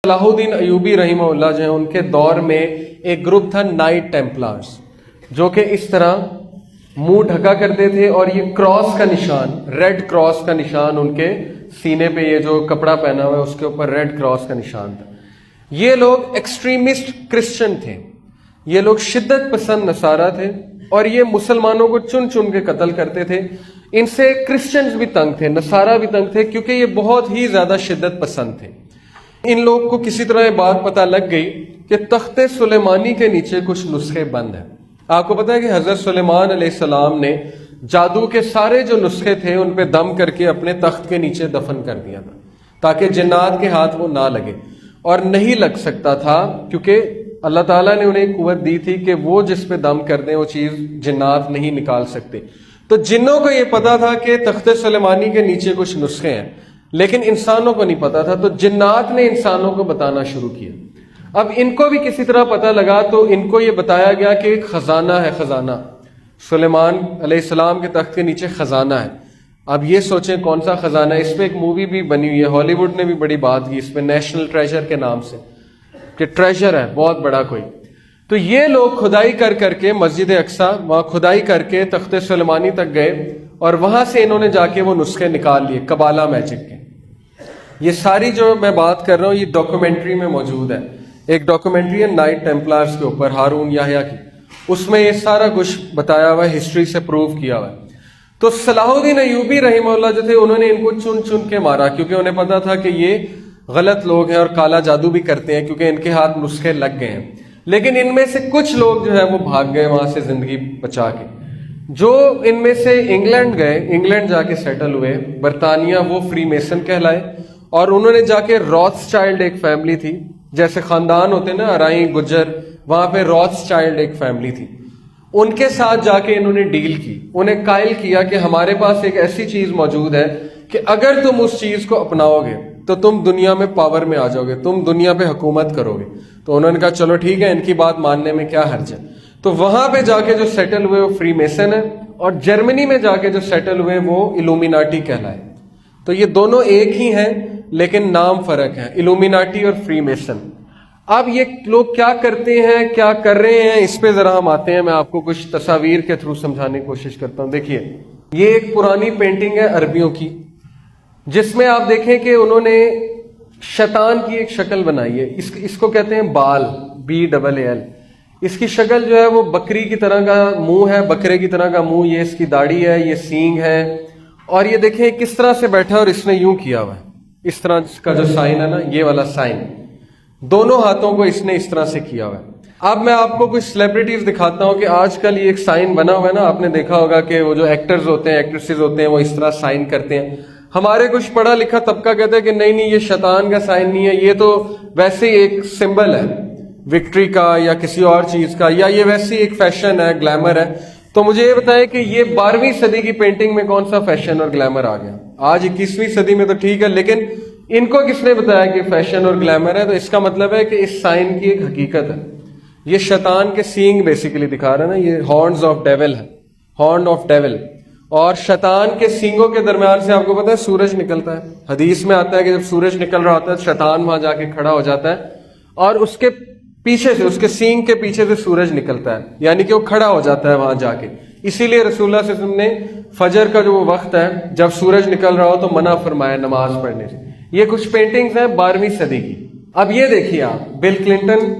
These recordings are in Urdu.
صلاح الدین ایوبی رحمہ اللہ جو ہیں ان کے دور میں ایک گروپ تھا نائٹ ٹیمپلرز، جو کہ اس طرح منہ ڈھکا کرتے تھے اور یہ کراس کا نشان، ریڈ کراس کا نشان ان کے سینے پہ، یہ جو کپڑا پہنا ہوا ہے اس کے اوپر ریڈ کراس کا نشان تھا۔ یہ لوگ ایکسٹریمسٹ کرسچن تھے، یہ لوگ شدت پسند نصارہ تھے اور یہ مسلمانوں کو چن چن کے قتل کرتے تھے۔ ان سے کرسچنز بھی تنگ تھے، نصارہ بھی تنگ تھے، کیونکہ یہ بہت ہی زیادہ شدت پسند تھے۔ ان لوگ کو کسی طرح یہ بات پتہ لگ گئی کہ تخت سلیمانی کے نیچے کچھ نسخے بند ہیں۔ آپ کو پتہ ہے کہ حضرت سلیمان علیہ السلام نے جادو کے سارے جو نسخے تھے ان پہ دم کر کے اپنے تخت کے نیچے دفن کر دیا تھا، تاکہ جنات کے ہاتھ وہ نہ لگے، اور نہیں لگ سکتا تھا کیونکہ اللہ تعالیٰ نے انہیں قوت دی تھی کہ وہ جس پہ دم کر دیں وہ چیز جنات نہیں نکال سکتے۔ تو جنوں کو یہ پتا تھا کہ تخت سلیمانی کے نیچے کچھ نسخے ہیں، لیکن انسانوں کو نہیں پتا تھا، تو جنات نے انسانوں کو بتانا شروع کیا۔ اب ان کو بھی کسی طرح پتہ لگا تو ان کو یہ بتایا گیا کہ ایک خزانہ ہے، خزانہ سلیمان علیہ السلام کے تخت کے نیچے خزانہ ہے۔ اب یہ سوچیں کون سا خزانہ ہے، اس پہ ایک مووی بھی بنی ہوئی ہے، ہالی ووڈ نے بھی بڑی بات کی اس پہ، نیشنل ٹریجر کے نام سے، کہ ٹریجر ہے بہت بڑا کوئی۔ تو یہ لوگ کھدائی کر کر کے مسجد اقصیٰ وہاں کھدائی کر کے تخت سلیمانی تک گئے اور وہاں سے انہوں نے جا کے وہ نسخے نکال لیے قبالہ میجک کے۔ یہ ساری جو میں بات کر رہا ہوں یہ ڈاکومنٹری میں موجود ہے، ایک ڈاکومنٹری ہے نائٹ ٹیمپلرز کے اوپر، ہارون یحییٰ کی، اس میں یہ سارا کچھ بتایا ہوا ہے، ہسٹری سے پروف کیا ہوا ہے۔ تو صلاح الدین ایوبی رحمہ اللہ جو تھے انہوں نے ان کو چن چن کے مارا، کیونکہ انہیں پتا تھا کہ یہ غلط لوگ ہیں اور کالا جادو بھی کرتے ہیں، کیونکہ ان کے ہاتھ نسخے لگ گئے ہیں۔ لیکن ان میں سے کچھ لوگ جو ہے وہ بھاگ گئے وہاں سے زندگی بچا کے۔ جو ان میں سے انگلینڈ گئے، انگلینڈ جا کے سیٹل ہوئے، برطانیہ، وہ فری میسن کہلائے، اور انہوں نے جا کے راتس چائلڈ ایک فیملی تھی، جیسے خاندان ہوتے نا ارائیں گجر، وہاں پہ راتس چائلڈ ایک فیملی تھی، ان کے ساتھ جا کے انہوں نے ڈیل کی، انہیں قائل کیا کہ ہمارے پاس ایک ایسی چیز موجود ہے کہ اگر تم اس چیز کو اپناؤ گے تو تم دنیا میں پاور میں آ جاؤ گے، تم دنیا پہ حکومت کرو گے۔ تو انہوں نے کہا چلو ٹھیک ہے، ان کی بات ماننے میں کیا حرج ہے۔ تو وہاں پہ جا کے جو سیٹل ہوئے وہ فری میسن ہے، اور جرمنی میں جا کے جو سیٹل ہوئے وہ الومیناٹی کہلائے۔ تو یہ دونوں ایک ہی ہیں لیکن نام فرق ہے، الومیناٹی اور فری میسن۔ اب یہ لوگ کیا کرتے ہیں، کیا کر رہے ہیں، اس پہ ذرا ہم آتے ہیں۔ میں آپ کو کچھ تصاویر کے تھرو سمجھانے کی کوشش کرتا ہوں۔ دیکھیے یہ ایک پرانی پینٹنگ ہے عربیوں کی، جس میں آپ دیکھیں کہ انہوں نے شیطان کی ایک شکل بنائی ہے، اس کو کہتے ہیں بال، BAAL۔ اس کی شکل جو ہے وہ بکری کی طرح کا منہ ہے، بکرے کی طرح کا منہ، یہ اس کی داڑھی ہے، یہ سینگ ہے، اور یہ دیکھیں کس طرح سے بیٹھا اور اس نے یوں کیا ہوا ہے، اس طرح کا جو سائن ہے نا، یہ والا سائن، دونوں ہاتھوں کو اس نے اس طرح سے کیا ہوا ہے۔ اب میں آپ کو کچھ سیلیبریٹیز دکھاتا ہوں کہ آج کل یہ ایک سائن بنا ہوا ہے نا، آپ نے دیکھا ہوگا کہ وہ جو ایکٹرز ہوتے ہیں، ایکٹریسز ہوتے ہیں، وہ اس طرح سائن کرتے ہیں۔ ہمارے کچھ پڑھا لکھا طبقہ کہتے ہیں کہ نہیں یہ شیطان کا سائن نہیں ہے، یہ تو ویسے ہی ایک سمبل ہے وکٹری کا یا کسی اور چیز کا، یا یہ ویسے ہی ایک فیشن ہے، گلیمر ہے۔ تو مجھے یہ بتائیں کہ یہ 12ویں صدی کی پینٹنگ میں کون سا فیشن اور گلیمر آ گیا؟ آج 21ویں صدی میں تو ٹھیک ہے، لیکن ان کو کس نے بتایا کہ فیشن اور گلیمر ہے؟ تو اس کا مطلب ہے کہ اس سائن کی ایک حقیقت ہے۔ یہ شیطان کے سینگ بیسیکلی دکھا رہا ہے نا، یہ ہارنز آف ڈیول ہے، ہارن آف ڈیول، اور شیطان کے سینگوں کے درمیان سے آپ کو پتا ہے سورج نکلتا ہے۔ حدیث میں آتا ہے کہ جب سورج نکل رہا ہوتا ہے شیطان وہاں جا کے کھڑا ہو جاتا ہے، اور اس کے پیچھے سے، اس کے سینگ کے پیچھے سے سورج نکلتا ہے، یعنی کہ وہ کھڑا ہو جاتا ہے وہاں جا کے۔ اسی لیے رسول اللہ صلی اللہ علیہ وسلم نے فجر کا جو وقت ہے جب سورج نکل رہا ہو تو منع فرمایا نماز پڑھنے سے۔ یہ کچھ پینٹنگز ہیں 12ویں صدی کی۔ اب یہ دیکھیے آپ، بل کلنٹن،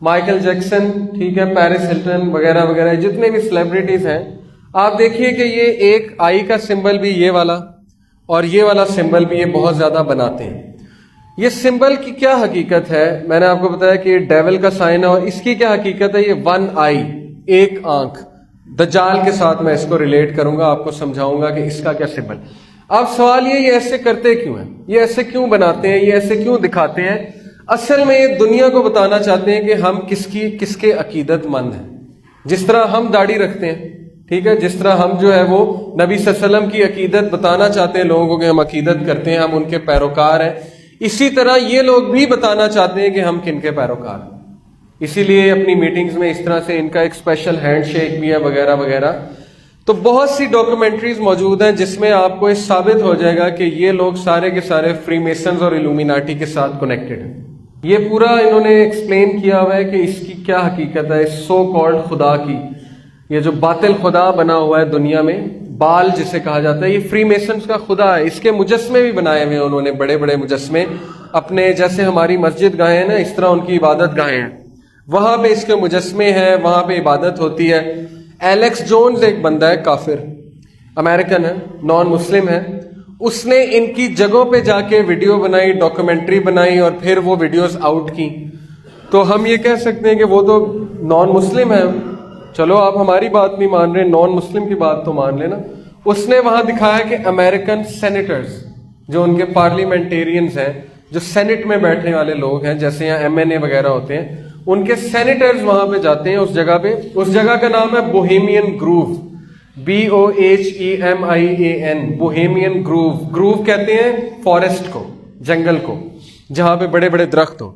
مائیکل جیکسن، ٹھیک ہے، پیرس ہلٹن وغیرہ وغیرہ، جتنے بھی سیلیبریٹیز ہیں، آپ دیکھیے کہ یہ ایک آئی کا سمبل بھی یہ والا اور یہ والا سمبل بھی یہ بہت زیادہ بناتے ہیں۔ یہ سمبل کی کیا حقیقت ہے؟ میں نے آپ کو بتایا کہ یہ ڈیول کا سائن ہے، اور اس کی کیا حقیقت ہے؟ یہ 1 آئی، ایک آنکھ۔ دجال کے ساتھ میں اس کو ریلیٹ کروں گا، آپ کو سمجھاؤں گا کہ اس کا کیا سمبل۔ اب سوال یہ ایسے کرتے کیوں ہیں، یہ ایسے کیوں بناتے ہیں، یہ ایسے کیوں دکھاتے ہیں؟ اصل میں یہ دنیا کو بتانا چاہتے ہیں کہ ہم کس کے عقیدت مند ہیں۔ جس طرح ہم داڑھی رکھتے ہیں، ٹھیک ہے، جس طرح ہم جو ہے وہ نبی صلی اللہ علیہ وسلم کی عقیدت بتانا چاہتے ہیں لوگوں کو کہ ہم عقیدت کرتے ہیں، ہم ان کے پیروکار ہیں، اسی طرح یہ لوگ بھی بتانا چاہتے ہیں کہ ہم کن کے پیروکار ہیں۔ اسی لیے اپنی میٹنگز میں اس طرح سے ان کا ایک اسپیشل ہینڈ شیک بھی ہے وغیرہ وغیرہ۔ تو بہت سی ڈاکومنٹریز موجود ہیں جس میں آپ کو یہ ثابت ہو جائے گا کہ یہ لوگ سارے کے سارے فری میسنز اور الومیناٹی کے ساتھ کنیکٹڈ ہیں۔ یہ پورا انہوں نے ایکسپلین کیا ہوا ہے کہ اس کی کیا حقیقت ہے، اس سو کالڈ خدا کی، یہ جو باطل خدا بنا ہوا ہے دنیا میں، بال جسے کہا جاتا ہے، یہ فری میسنز کا خدا ہے. اس کے مجسمے بھی بنائے ہوئے ہیں انہوں نے، بڑے بڑے مجسمے اپنے، جیسے ہماری مسجد گاہیں ہیں نا، اس طرح ان کی عبادت گاہیں ہیں، وہاں پہ اس کے مجسمے ہیں، وہاں پہ عبادت ہوتی ہے. ایلیکس جونز ایک بندہ ہے، کافر امریکن ہے، نان مسلم ہے، اس نے ان کی جگہوں پہ جا کے ویڈیو بنائی، ڈاکومنٹری بنائی، اور پھر وہ ویڈیوز آؤٹ کی. تو ہم یہ کہہ سکتے ہیں کہ وہ تو نان مسلم ہے، چلو آپ ہماری بات نہیں مان رہے، نان مسلم کی بات تو مان لینا. اس نے وہاں دکھایا کہ امریکن سینیٹرز، جو ان کے پارلیمنٹیرینز ہیں، جو سینٹ میں بیٹھنے والے لوگ ہیں، جیسے یہاں MNA وغیرہ ہوتے ہیں، ان کے سینیٹرز وہاں پہ جاتے ہیں اس جگہ پہ. اس جگہ کا نام ہے Bohemian grove, BOHEMIAN، Bohemian grove. Grove کہتے ہیں فارسٹ کو، جنگل کو، جہاں پہ بڑے بڑے درخت ہو.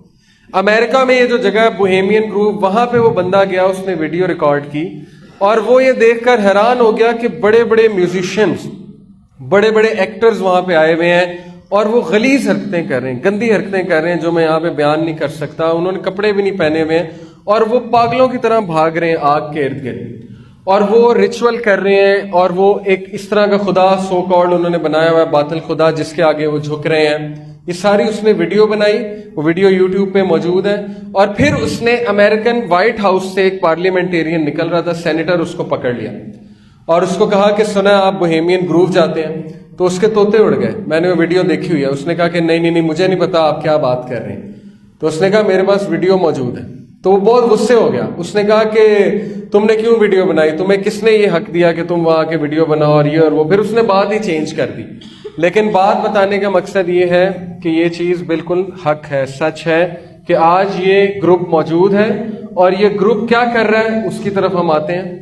امریکہ میں یہ جو جگہ ہے بوہیمین گروو، وہاں پہ وہ بندہ گیا، اس نے ویڈیو ریکارڈ کی، اور وہ یہ دیکھ کر حیران ہو گیا کہ بڑے بڑے میوزیشینز، بڑے بڑے ایکٹرز وہاں پہ آئے ہوئے ہیں، اور وہ غلیظ حرکتیں کر رہے ہیں، گندی حرکتیں کر رہے ہیں جو میں یہاں پہ بیان نہیں کر سکتا. انہوں نے کپڑے بھی نہیں پہنے ہوئے ہیں، اور وہ پاگلوں کی طرح بھاگ رہے ہیں آگ کے ارد گرد، اور وہ ریچول کر رہے ہیں. اور وہ ایک اس طرح کا خدا سو کالڈ انہوں نے بنایا ہوا ہے، باطل خدا، جس کے آگے وہ جھک رہے ہیں. یہ ساری اس نے ویڈیو بنائی، وہ ویڈیو یوٹیوب پہ موجود ہے. اور پھر اس نے امریکن وائٹ ہاؤس سے ایک پارلیمنٹیرین نکل رہا تھا، سینیٹر، اس کو پکڑ لیا اور اس کو کہا کہ سنا آپ بوہیمین گروو جاتے ہیں؟ تو اس کے طوطے اڑ گئے. میں نے وہ ویڈیو دیکھی ہوئی ہے. اس نے کہا کہ نہیں مجھے نہیں پتا آپ کیا بات کر رہے ہیں. تو اس نے کہا میرے پاس ویڈیو موجود ہے. تو وہ بہت غصے ہو گیا. اس نے کہا کہ تم نے کیوں ویڈیو بنائی، تمہیں کس نے یہ حق دیا کہ تم وہاں کے ویڈیو بناؤ، اور یہ اور وہ. پھر اس نے بات ہی چینج کر دی. لیکن بات بتانے کا مقصد یہ ہے کہ یہ چیز بالکل حق ہے، سچ ہے کہ آج یہ گروپ موجود ہے. اور یہ گروپ کیا کر رہا ہے اس کی طرف ہم آتے ہیں.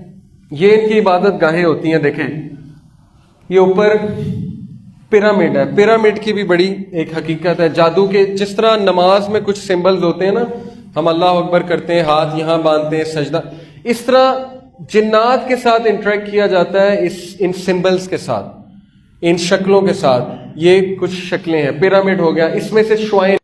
یہ ان کی عبادت گاہیں ہوتی ہیں. دیکھیں یہ اوپر پیرامڈ ہے. پیرامڈ کی بھی بڑی ایک حقیقت ہے جادو کے. جس طرح نماز میں کچھ سمبلز ہوتے ہیں نا، ہم اللہ اکبر کرتے ہیں، ہاتھ یہاں باندھتے ہیں، سجدہ، اس طرح جنات کے ساتھ انٹریکٹ کیا جاتا ہے ان سمبلز کے ساتھ، ان شکلوں کے ساتھ. یہ کچھ شکلیں ہیں. پیرامڈ ہو گیا، اس میں سے شوائیں